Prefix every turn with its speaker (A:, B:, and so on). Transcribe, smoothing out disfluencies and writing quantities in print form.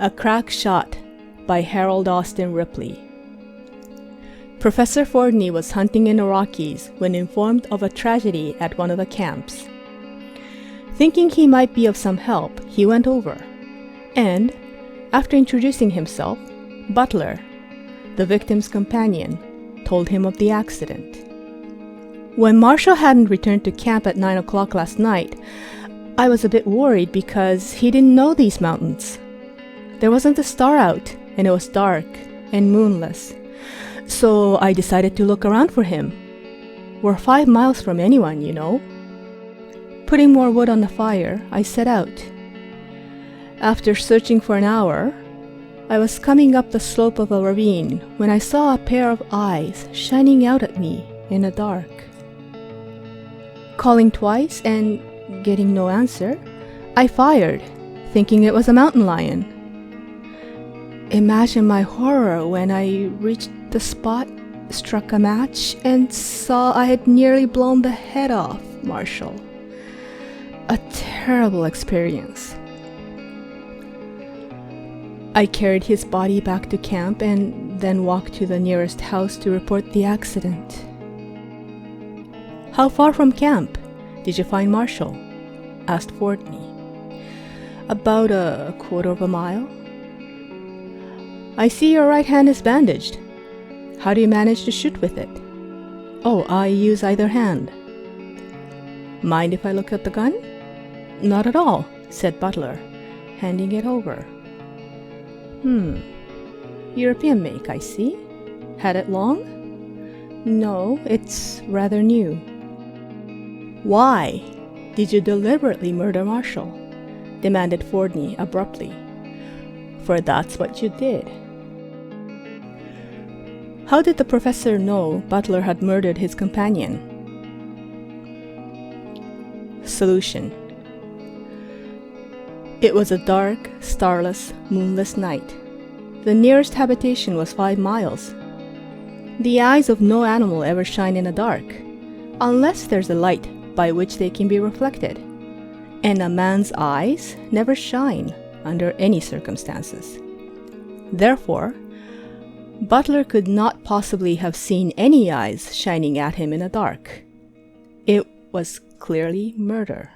A: A Crack Shot by Harold Austin Ripley. Professor Fordney was hunting in the Rockies when informed of a tragedy at one of the camps. Thinking he might be of some help, he went over, and, after introducing himself, Butler, the victim's companion, told him of the accident. When Marshall hadn't returned to camp at 9 o'clock last night, I was a bit worried because he didn't know these mountains. There wasn't a star out, and it was dark and moonless. So I decided to look around for him. We're 5 miles from anyone, you know. Putting more wood on the fire, I set out. After searching for an hour, I was coming up the slope of a ravine when I saw a pair of eyes shining out at me in the dark. Calling twice and getting no answer, I fired, thinking it was a mountain lion. Imagine my horror when I reached the spot, struck a match, and saw I had nearly blown the head off Marshall. A terrible experience. I carried his body back to camp and then walked to the nearest house to report the accident. How far from camp did you find Marshall? Asked Fordney. About a quarter of a mile. I see your right hand is bandaged. How do you manage to shoot with it? Oh, I use either hand. Mind if I look at the gun? Not at all, said Butler, handing it over. European make, I see. Had it long? No, it's rather new. Why did you deliberately murder Marshall? Demanded Fordney abruptly. For that's what you did. How did the professor know Butler had murdered his companion? Solution. It was a dark, starless, moonless night. The nearest habitation was 5 miles. The eyes of no animal ever shine in the dark, unless there's a light by which they can be reflected. And a man's eyes never shine under any circumstances. Therefore, Butler could not possibly have seen any eyes shining at him in the dark. It was clearly murder.